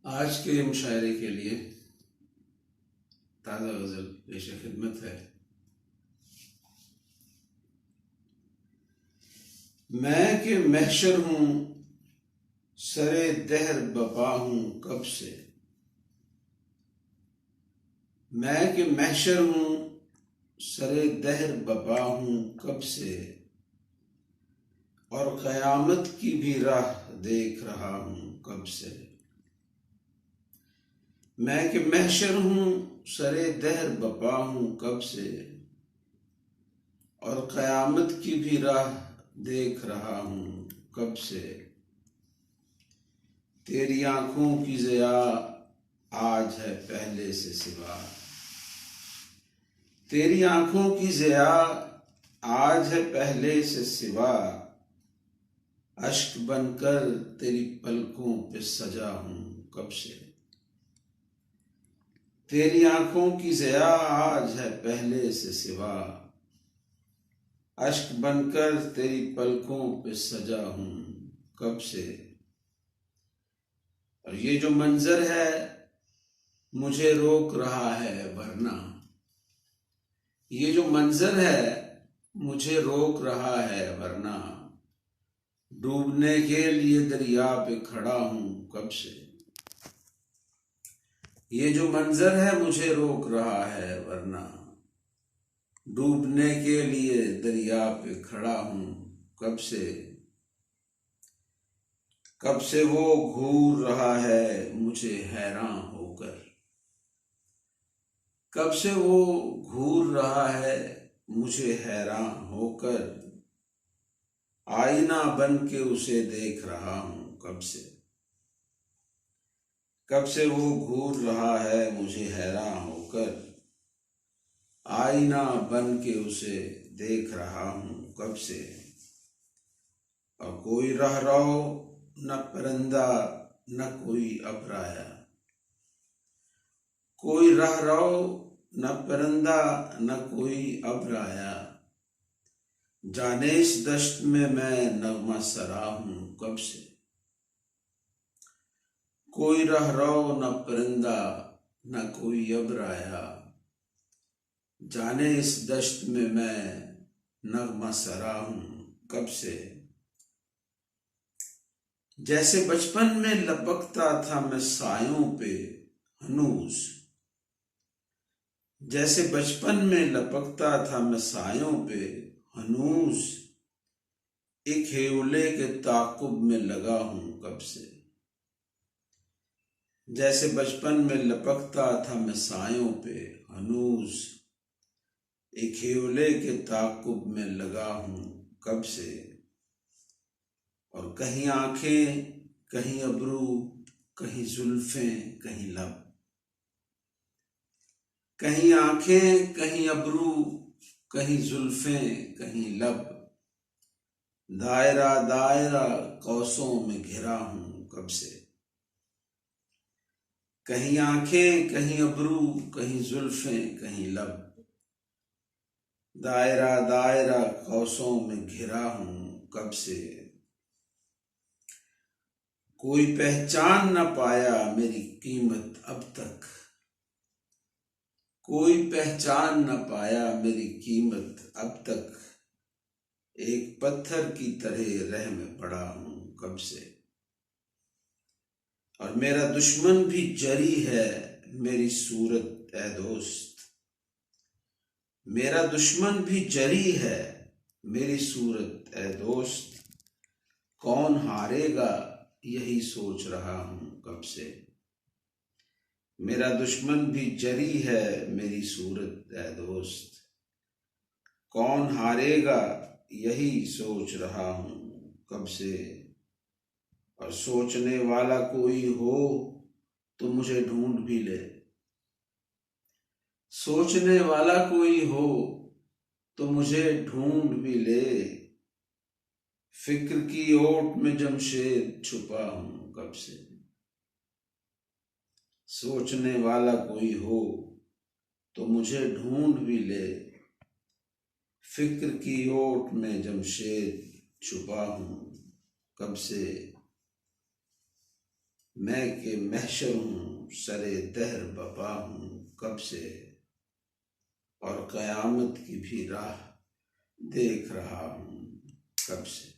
आज के मुशायरे के लिए ताज़ा गज़ल पेश खिदमत है। मैं कि महशर हूँ, सरे दहर बपा हूँ कब से। मैं कि महशर हूँ, सरे दहर बपा हूँ कब से, और क़यामत की भी राह देख रहा हूँ कब से। मैं कि महशर हूँ, सरे दहर बपा हूँ कब से, और क़यामत की भी राह देख रहा हूँ कब से। तेरी आंखों की ज़िया आज है पहले से सिवा, तेरी आंखों की ज़िया आज है पहले से सिवा, अश्क बनकर तेरी पलकों पे सजा हूँ कब से। तेरी आंखों की ज़िया आज है पहले से सिवा, अश्क बनकर तेरी पलकों पे सजा हूँ कब से। और ये जो मंजर है मुझे रोक रहा है वरना, ये जो मंजर है मुझे रोक रहा है वरना, डूबने के लिए दरिया पे खड़ा हूँ कब से। ये जो मंजर है मुझे रोक रहा है वरना, डूबने के लिए दरिया पे खड़ा हूँ कब से। कब से वो घूर रहा है मुझे हैरान होकर, कब से वो घूर रहा है मुझे हैरान होकर, आईना बन के उसे देख रहा हूँ कब से। कब से वो घूर रहा है मुझे हैरान होकर, आईना बन के उसे देख रहा हूँ कब से। और कोई रहराओ न परिंदा न कोई अबराया, कोई रहराओ न परिंदा न कोई अबराया, जाने इस दश्त में मैं नगमा सरा हूँ कब से। कोई रहराओ न परिंदा न कोई अबराया, जाने इस दश्त में मैं नगमा सरा हूँ कब से। जैसे बचपन में लपकता था मैं सायों पे हनूज, जैसे बचपन में लपकता था मैं सायों पे हनूज, एक हेवले के ताकुब में लगा हूँ कब से। जैसे बचपन में लपकता था मैं सायों पे हनूज, एक हेवले के ताकुब में लगा हूँ कब से। और कहीं आंखें कहीं अबरू कहीं जुल्फें कहीं लब, कहीं आंखें कहीं अबरू कहीं जुल्फें कहीं लब, दायरा दायरा कौसों में घिरा हूँ कब से। कहीं आंखें कहीं अबरू कहीं जुल्फें कहीं लब, दायरा दायरा कौसों में घिरा हूँ कब से। कोई पहचान न पाया मेरी कीमत अब तक, कोई पहचान न पाया मेरी कीमत अब तक, एक पत्थर की तरह रह में पड़ा हूँ कब से। और मेरा दुश्मन भी जरी है मेरी सूरत ए दोस्त, मेरा दुश्मन भी जरी है मेरी सूरत ए दोस्त, कौन हारेगा यही सोच रहा हूँ कब से। मेरा दुश्मन भी जरी है मेरी सूरत ए दोस्त, कौन हारेगा यही सोच रहा हूँ कब से। और सोचने वाला कोई हो तो मुझे ढूंढ भी ले, सोचने वाला कोई हो तो मुझे ढूंढ भी ले, फिक्र की ओट में जमशेद छुपा हूं कब से। सोचने वाला कोई हो तो मुझे ढूंढ भी ले, फिक्र की ओट में जमशेद छुपा हूं कब से। मैं के महशर हूँ, सरे दहर बपा हूँ कब से, और क़यामत की भी राह देख रहा हूँ कब से।